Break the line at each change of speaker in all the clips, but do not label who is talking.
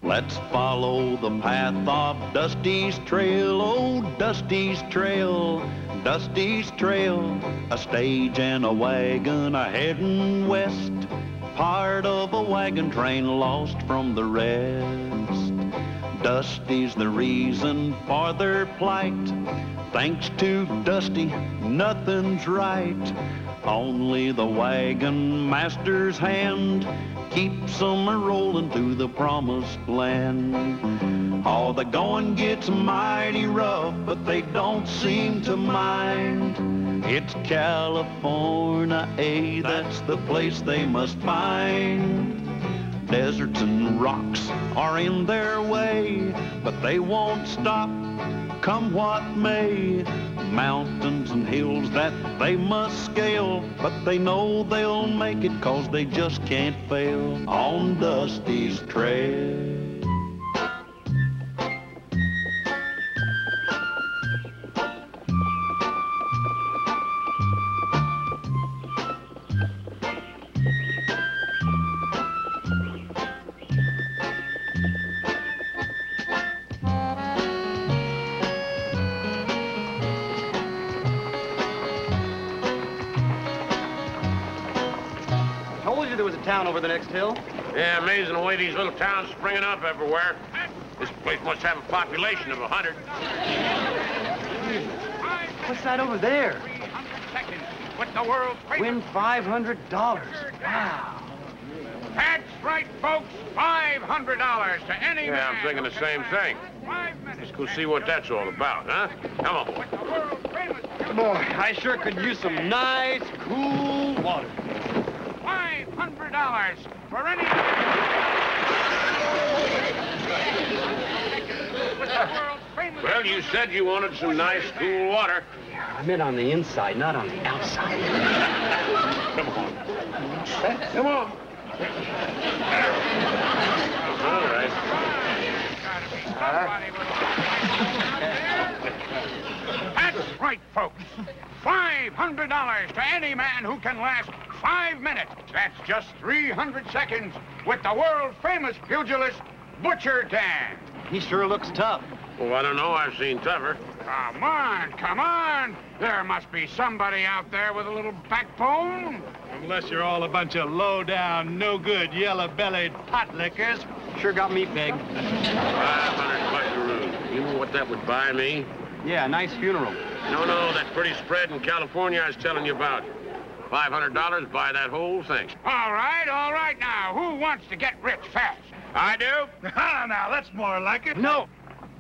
Let's follow the path of Dusty's trail, oh, Dusty's trail, Dusty's trail. A stage and a wagon a-heading west, part of a wagon train lost from the rest. Dusty's the reason for their plight. Thanks to Dusty, nothing's right. Only the wagon master's hand keeps them a-rolling to the promised land. Oh, the going gets mighty rough, but they don't seem to mind. It's California, that's the place they must find. Deserts and rocks are in their way, but they won't stop, come what may. Mountains and hills that they must scale, but they know they'll make it 'cause they just can't fail on Dusty's trail.
Town over the next hill?
Yeah, amazing the way these little towns springing up everywhere. This place must have a population of 100.
What's that over there?
300 seconds with the world's famous...
Win $500. Wow.
That's right, folks. $500 to any man.
Yeah, I'm thinking the same thing. Let's go see what that's all about, huh? Come on.
With the world's famous...
Boy, I sure could use some nice, cool water.
$500 for any... Well, you said you wanted some nice, cool water.
Yeah, I meant on the inside, not on the outside.
Come on. Come on. All right.
That's right, folks. $500 to any man who can last 5 minutes. That's just 300 seconds with the world-famous pugilist, Butcher Dan.
He sure looks tough.
Well, I don't know. I've seen tougher.
Come on, come on. There must be somebody out there with a little backbone.
Unless you're all a bunch of low-down, no-good, yellow-bellied pot lickers.
Sure got me pegged.
500 buckaroos. You know what that would buy me?
Yeah, a nice funeral.
No, that pretty spread in California I was telling you about. $500 buy that whole thing.
All right now. Who wants to get rich fast? I do.
Now, that's more like it.
No.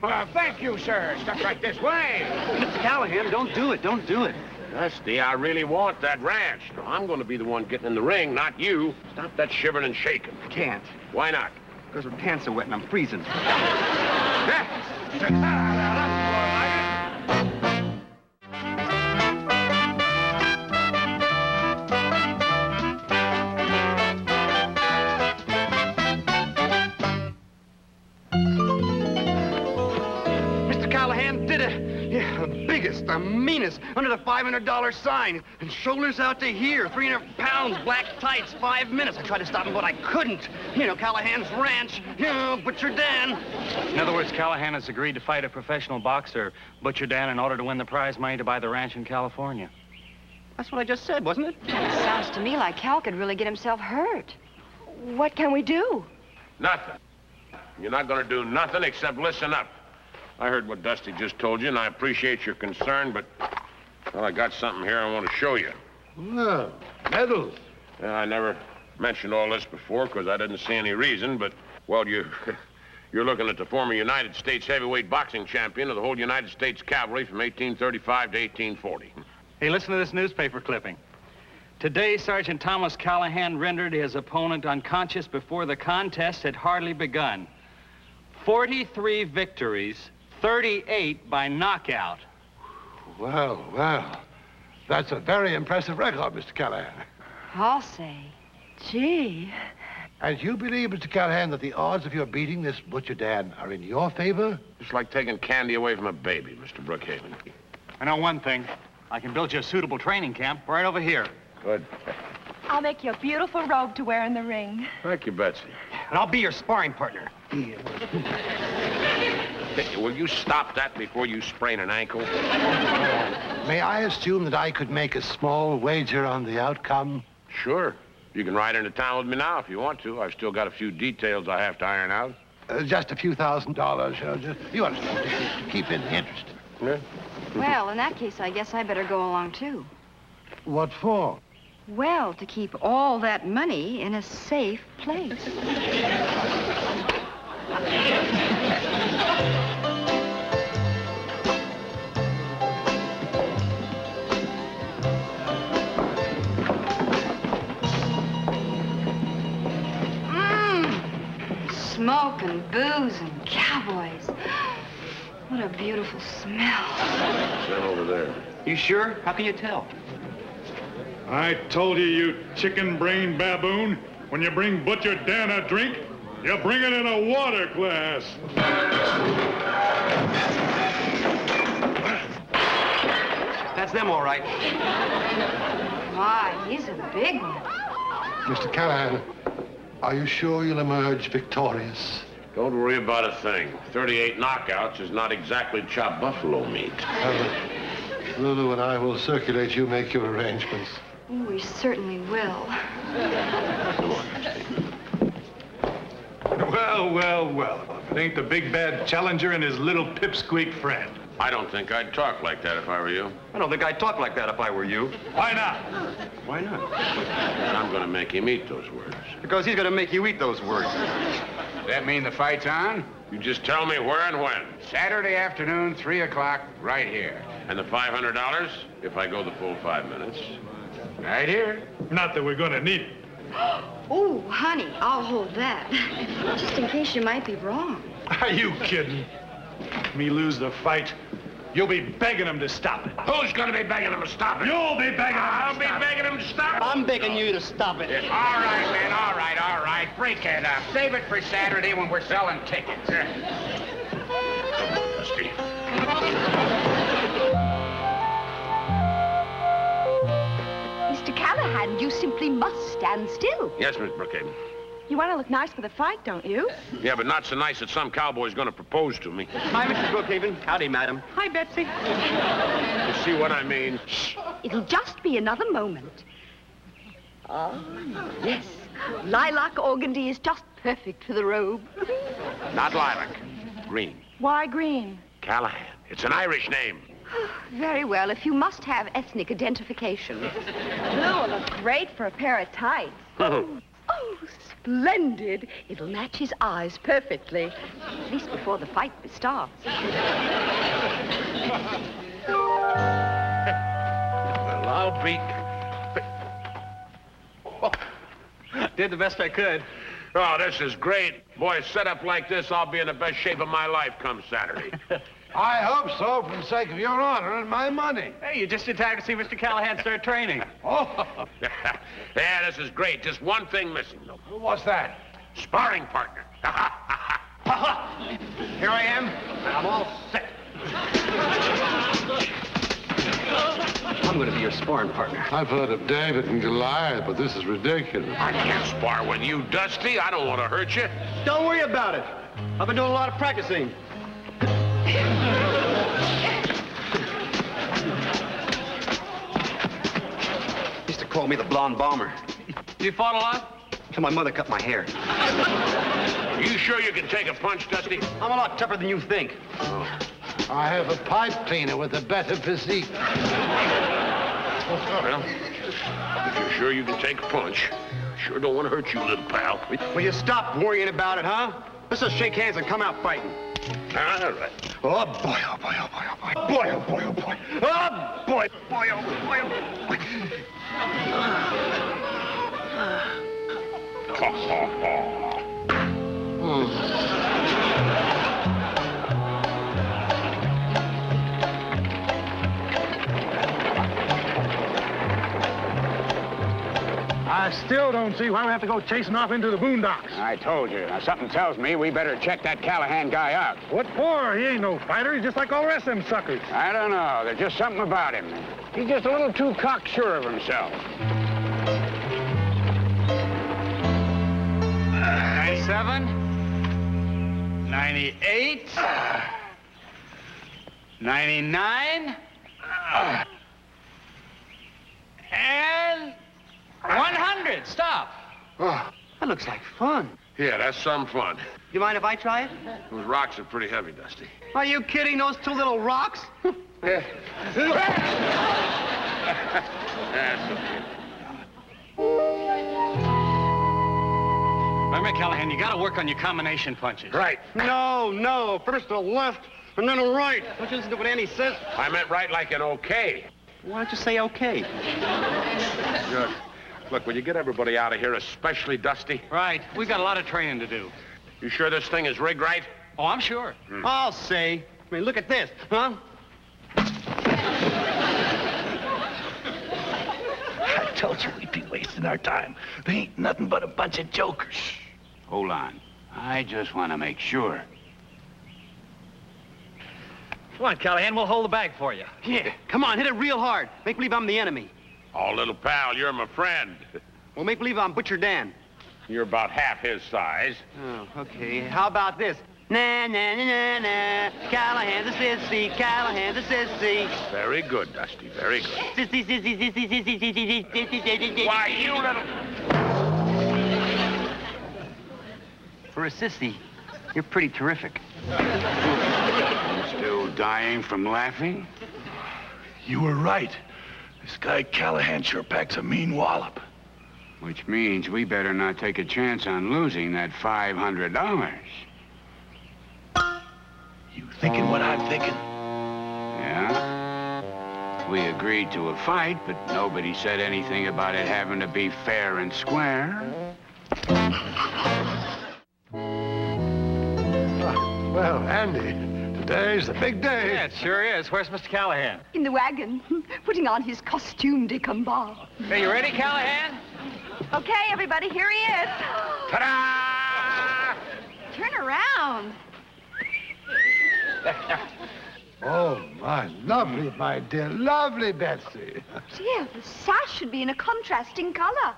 Well, thank you, sir. Step right this way.
Mr. Callahan, don't do it. Don't do it.
Dusty, I really want that ranch. I'm going to be the one getting in the ring, not you. Stop that shivering and shaking.
Can't.
Why not?
Because her pants are wet and I'm freezing. Callahan did it. Yeah, the biggest, the meanest, under the $500 sign. And shoulders out to here, 300 pounds, black tights, 5 minutes. I tried to stop him, but I couldn't. You know, Callahan's ranch, you know, Butcher Dan.
In other words, Callahan has agreed to fight a professional boxer, Butcher Dan, in order to win the prize money to buy the ranch in California.
That's what I just said, wasn't it?
Sounds to me like Cal could really get himself hurt. What can we do?
Nothing. You're not going to do nothing except listen up. I heard what Dusty just told you, and I appreciate your concern, but, well, I got something here I want to show you.
Well, medals.
Yeah, I never mentioned all this before because I didn't see any reason, but, well, you're looking at the former United States heavyweight boxing champion of the whole United States Cavalry from 1835 to 1840.
Hey, listen to this newspaper clipping. Today, Sergeant Thomas Callahan rendered his opponent unconscious before the contest had hardly begun. 43 victories, 38 by knockout.
Well, that's a very impressive record, Mr. Callahan.
I'll say. Gee.
And you believe, Mr. Callahan, that the odds of your beating this Butcher Dan are in your favor?
It's like taking candy away from a baby, Mr. Brookhaven.
I know one thing. I can build you a suitable training camp right over here.
Good.
I'll make you a beautiful robe to wear in the ring.
Thank you, Betsy.
and I'll be your sparring partner.
Will you stop that before you sprain an ankle?
May I assume that I could make a small wager on the outcome?
Sure. You can ride into town with me now if you want to. I've still got a few details I have to iron out.
Just a few $1,000, you understand, to keep in the interest.
Yeah.
Well, in that case, I guess I better go along, too.
What for?
Well, to keep all that money in a safe place. Smoke and booze and cowboys. What a beautiful smell.
Stand over there.
You sure? How can you tell?
I told you, you chicken-brained baboon, when you bring Butcher Dan a drink, you bring it in a water glass.
That's them, all right.
My, he's a big one.
Mr. Callahan, are you sure you'll emerge victorious?
Don't worry about a thing. 38 knockouts is not exactly chopped buffalo meat.
Lulu and I will circulate you, make your arrangements.
Oh, we certainly will.
Well. If it ain't the big bad challenger and his little pipsqueak friend.
I don't think I'd talk like that if I were you.
I don't think I'd talk like that if I were you.
Why not?
Why not?
I'm going to make him eat those words.
Because he's gonna make you eat those words.
Does that mean the fight's on?
You just tell me where and when.
Saturday afternoon, 3 o'clock, right here.
And the $500 if I go the full 5 minutes.
Right here.
Not that we're gonna need it.
Oh, honey, I'll hold that. Just in case you might be wrong.
Are you kidding? Me lose the fight, you'll be begging him to stop it.
Who's going to be begging him to stop it?
You'll be begging him.
I'll be begging him to stop it.
I'm begging you to stop it.
All right, man, all right. Break it up. Save it for Saturday when we're selling tickets.
Dusty.
Mr. Callahan, you simply must stand still.
Yes, Miss Brookhaven.
You want to look nice for the fight, don't you?
Yeah, but not so nice that some cowboy's going to propose to me.
Hi, Mrs. Brookhaven. Howdy, madam.
Hi, Betsy.
You see what I mean?
It'll just be another moment. Oh, yes. Lilac organdy is just perfect for the robe.
Not lilac. Green.
Why green?
Callahan. It's an Irish name.
Very well, if you must have ethnic identification. Blue will look great for a pair of tights. Oh, splendid. It'll match his eyes perfectly. At least before the fight starts.
Well, I'll be... Did the best I could.
Oh, this is great. Boy, set up like this, I'll be in the best shape of my life come Saturday.
I hope so, for the sake of your honor and my money.
Hey, you just in time to see Mr. Callahan start training.
Oh,
Yeah, this is great. Just one thing missing, though.
what's that?
Sparring partner.
Here I am, and I'm all set. I'm gonna be your sparring partner.
I've heard of David and Goliath, but this is ridiculous.
I can't spar with you, Dusty. I don't want to hurt you.
Don't worry about it. I've been doing a lot of practicing. Used to call me the blonde bomber.
You fought a lot?
Till my mother cut my hair.
You sure you can take a punch, Dusty?
I'm a lot tougher than you think.
I have a pipe cleaner with a better physique.
Well, if you're sure you can take a punch, sure don't want to hurt you, little pal.
Will you stop worrying about it, huh? Let's just shake hands and come out fighting.
All right.
Oh, boy, oh, boy, oh, boy, oh, boy. Boy, oh, boy, oh, boy. Oh, boy, boy, oh, boy, oh, boy.
I still don't see why we have to go chasing off into the boondocks.
I told you. Now, something tells me we better check that Callahan guy out.
What for? He ain't no fighter. He's just like all the rest of them suckers.
I don't know. There's just something about him. He's just a little too cocksure of himself.
97, 98, 99, and 100. Stop.
Oh, that looks like fun.
Yeah, that's some fun.
You mind if I try it?
Those rocks are pretty heavy, Dusty.
Are you kidding? Those two little rocks?
Yeah. That's okay.
Wait a minute, Callahan. You got to work on your combination punches.
Right.
No. First a left, and then a right. Don't you listen to what Andy says?
I meant right like an okay.
Why don't you say okay?
Good. Look, will you get everybody out of here, especially Dusty?
Right. We got a lot of training to do.
You sure this thing is rigged right?
Oh, I'm sure.
I'll say. I mean, look at this, huh?
I told you we'd be wasting our time. They ain't nothing but a bunch of jokers.
Hold on. I just want to make sure.
Come on, Callahan. We'll hold the bag for you.
Yeah. Come on, hit it real hard. Make believe I'm the enemy.
Oh, little pal, you're my friend.
Well, make believe I'm Butcher Dan.
You're about half his size.
Oh, okay. How about this? Na na na na na. Callahan's a sissy. Callahan's a sissy.
Very good, Dusty. Very good.
Sissy, sissy, sissy, sissy, sissy, sissy, sissy.
Why, you little...
For a sissy, you're pretty terrific.
Still dying from laughing?
You were right. This guy Callahan sure packs a mean wallop.
Which means we better not take a chance on losing that $500.
You thinking what I'm thinking?
Yeah? We agreed to a fight, but nobody said anything about it having to be fair and square.
Well, Andy, today's the big day.
Yeah, it sure is. Where's Mr. Callahan?
In the wagon, putting on his costume de combat.
Are you ready, Callahan?
Okay, everybody, here he is.
Ta-da!
Turn around.
Oh, my lovely, my dear, lovely Betsy.
Dear, the sash should be in a contrasting color.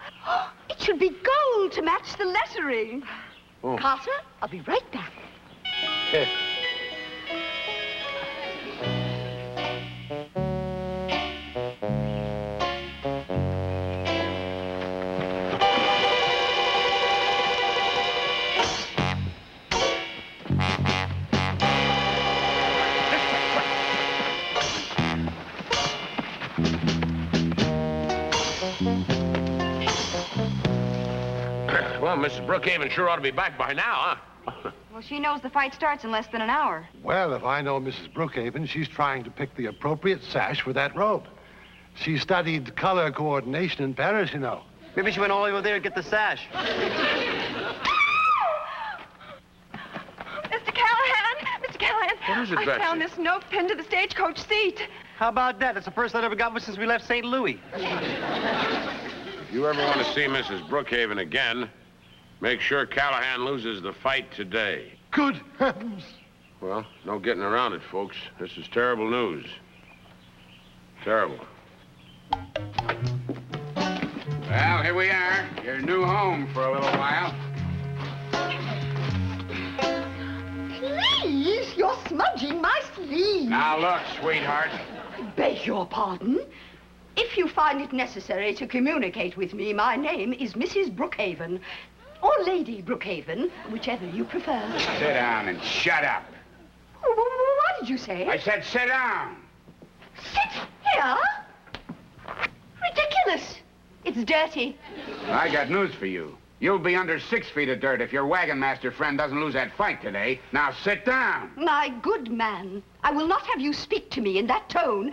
It should be gold to match the lettering.
Oh.
Carter, I'll be right back.
Well, Mrs. Brookhaven sure ought to be back by now, huh?
Well, she knows the fight starts in less than an hour.
Well, if I know Mrs. Brookhaven, she's trying to pick the appropriate sash for that robe. She studied color coordination in Paris, you know.
Maybe she went all over there to get the sash.
Mr. Callahan! Mr. Callahan!
What is it,
I
Betsy?
found this note pinned to the stagecoach seat.
How about that? That's the first letter we got since we left St. Louis.
If you ever want to see Mrs. Brookhaven again, make sure Callahan loses the fight today.
Good heavens.
Well, no getting around it, folks. This is terrible news. Terrible.
Well, here we are. Your new home for a little while.
Please, you're smudging my sleeve.
Now, look, sweetheart.
I beg your pardon. If you find it necessary to communicate with me, my name is Mrs. Brookhaven. Or Lady Brookhaven, whichever you prefer.
Sit down and shut up.
What did you say?
I said sit down.
Sit here? Ridiculous. It's dirty.
I got news for you. You'll be under 6 feet of dirt if your wagon master friend doesn't lose that fight today. Now sit down.
My good man, I will not have you speak to me in that tone.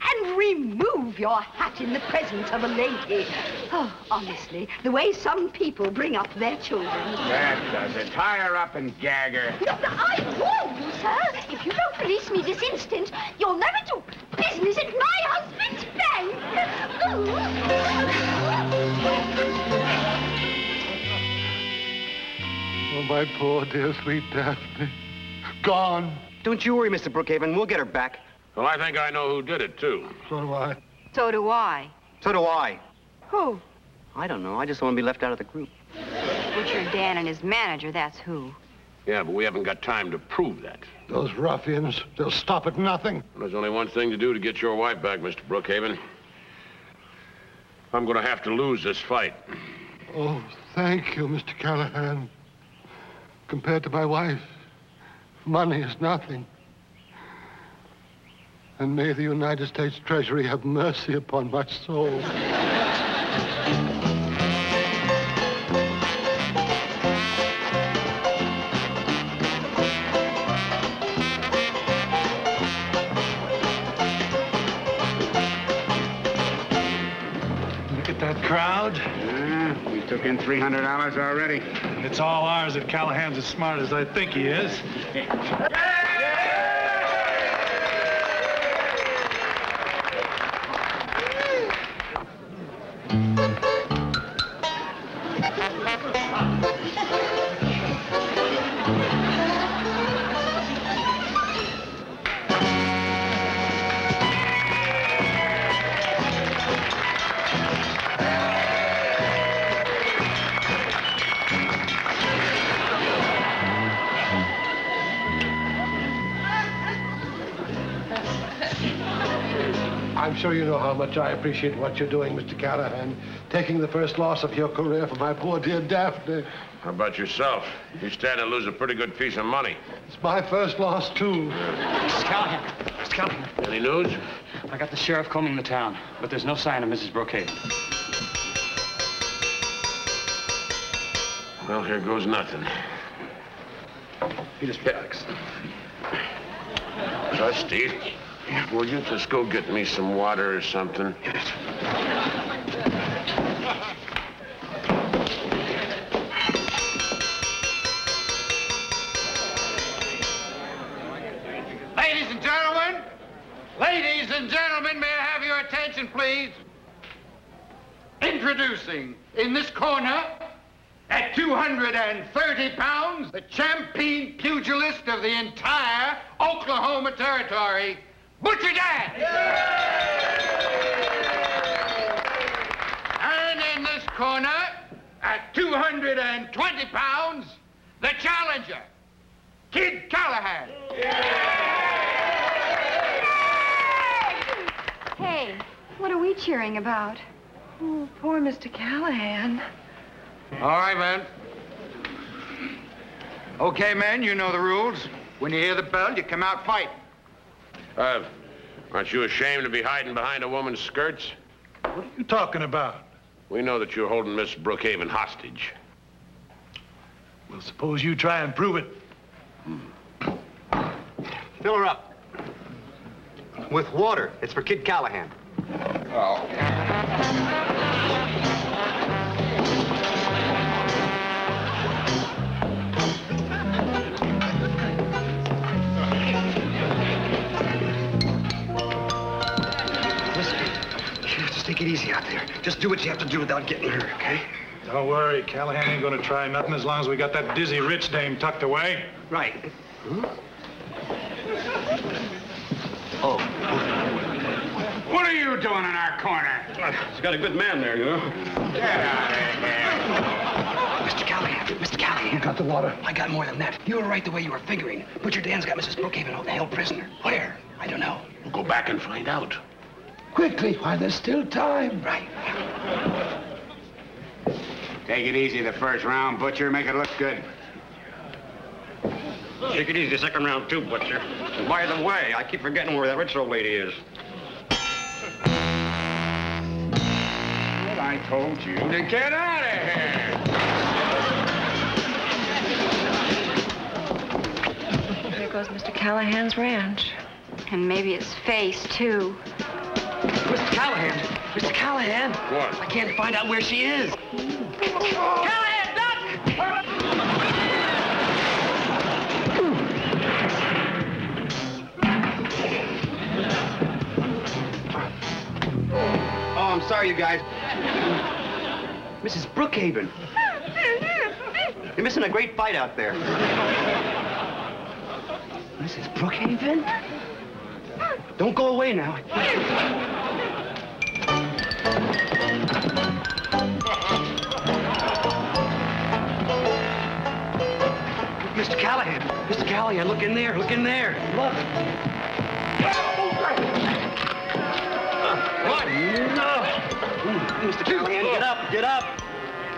And remove your hat in the presence of a lady. Oh, honestly, the way some people bring up their children.
That does it. Tie her up and gag her.
No, I warn you, sir. If you don't release me this instant, you'll never do business at my husband's bank.
Oh, my poor, dear, sweet Daphne. Gone.
Don't you worry, Mr. Brookhaven. We'll get her back.
Well, I think I know who did it, too.
So do I.
So do I.
So do I.
Who?
I don't know. I just don't want to be left out of the group.
Butcher Dan and his manager, that's who.
Yeah, but we haven't got time to prove that.
Those ruffians, they'll stop at nothing.
There's only one thing to do to get your wife back, Mr. Brookhaven. I'm going to have to lose this fight.
Oh, thank you, Mr. Callahan. Compared to my wife, money is nothing. And may the United States Treasury have mercy upon my soul.
That crowd?
Yeah, we took in $300 already.
And it's all ours if Callahan's as smart as I think he is.
I'm sure you know how much I appreciate what you're doing, Mr. Callahan. Taking the first loss of your career for my poor dear Daphne.
How about yourself? You stand to lose a pretty good piece of money.
It's my first loss, too.
Mr. Callahan. Mr. Callahan.
Any news?
I got the sheriff combing the town, but there's no sign of Mrs. Brookhaven.
Well, here goes nothing.
You just relax.
Dusty, will you just go get me some water or something?
Yes.
Ladies and gentlemen, may I have your attention, please? Introducing, in this corner, at 230 pounds, the champion pugilist of the entire Oklahoma Territory, Butcher Dan! And in this corner, at 220 pounds, the challenger, Kid Callahan.
Hey, what are we cheering about?
Oh, poor Mr. Callahan.
All right, men. Okay, men, you know the rules. When you hear the bell, you come out fighting.
Aren't you ashamed to be hiding behind a woman's skirts?
What are you talking about?
We know that you're holding Miss Brookhaven hostage.
Well, suppose you try and prove it.
Fill her up. With water. It's for Kid Callahan.
Oh.
Just take it easy out there. Just do what you have to do without getting hurt, okay?
Don't worry, Callahan ain't gonna try nothing as long as we got that dizzy rich dame tucked away.
Right. Oh.
What are you doing in our corner?
He's got a good man there, you know.
Get out of here.
Mr. Callahan.
You got the water?
I got more than that. You were right the way you were figuring. Butcher Dan's got Mrs. Brookhaven held prisoner. Where? I don't know.
We'll go back and find out.
Quickly, while there's still time.
Right.
Take it easy the first round, Butcher. Make it look good.
Take it easy the second round, too, Butcher. And by the way, I keep forgetting where that rich old lady is.
Well, I told you to get out of here.
There goes Mr. Callahan's ranch.
And maybe his face, too.
Mr. Callahan! Mr. Callahan!
What?
I can't find out where she is. Callahan, duck! Oh, I'm sorry, you guys. Mrs. Brookhaven. You're missing a great fight out there. Mrs. Brookhaven? Don't go away now. Mr. Callahan. Mr. Callahan, look in there. Look in there. Look. What? No. Mr. Callahan, get up. Get up.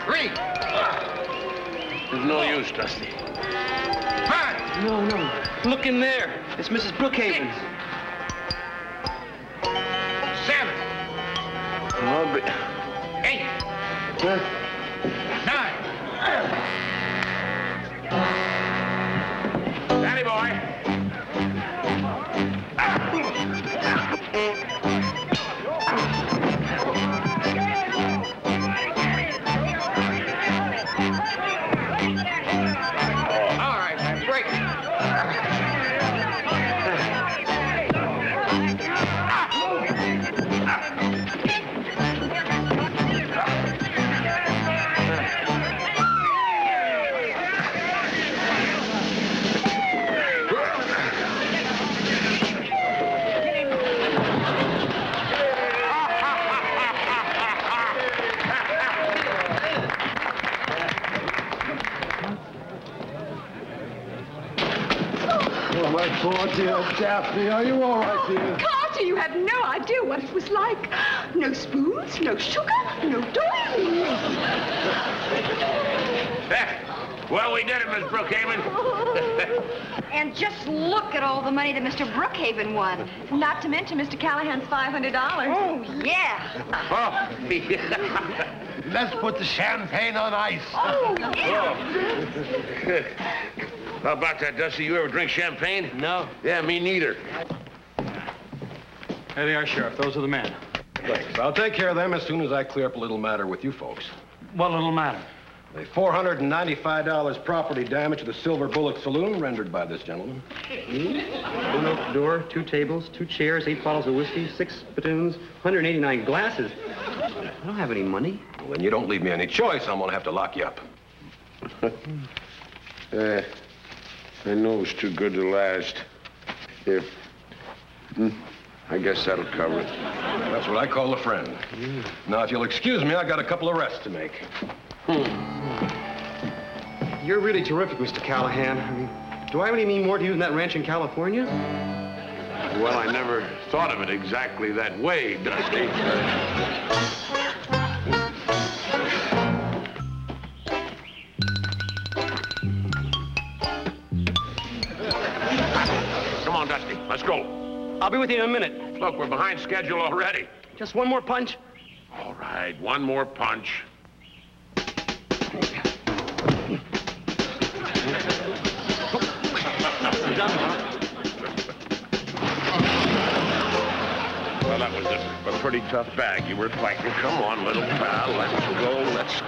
3.
There's no use, Dusty.
5.
No. Look in there. It's Mrs. Brookhaven.
7.
Oh, but...
8. 9. Danny boy. All right, break.
Oh, my poor dear Daphne, are you all right, dear?
Carter, you have no idea what it was like. No spoons, no sugar, no doily.
Well, we did it, Miss Brookhaven.
And just look at all the money that Mr. Brookhaven won. Not to mention Mr. Callahan's $500. Oh, yeah.
Oh,
Let's put the champagne on ice.
Oh, yeah.
How about that, Dusty? You ever drink champagne?
No.
Yeah, me neither.
There they are, Sheriff. Those are the men.
Thanks. I'll take care of them as soon as I clear up a little matter with you folks.
What little matter?
The $495 property damage to the Silver Bullet Saloon rendered by this gentleman.
One oak door, 2 tables, 2 chairs, 8 bottles of whiskey, 6 spittoons, 189 glasses. I don't have any money.
Well, then you don't leave me any choice. I'm gonna have to lock you up.
I know it's too good to last. Here. I guess that'll cover it.
That's what I call a friend. Now, if you'll excuse me, I got a couple of arrests to make.
You're really terrific, Mr. Callahan. I mean, do I really mean more to you than that ranch in California?
Well, I never thought of it exactly that way, Dusty. Come on, Dusty. Let's go.
I'll be with you in a minute.
Look, we're behind schedule already.
Just one more punch.
All right, one more punch. Well, that was a pretty tough bag you were fighting. Come on, little pal. Let's go. Let's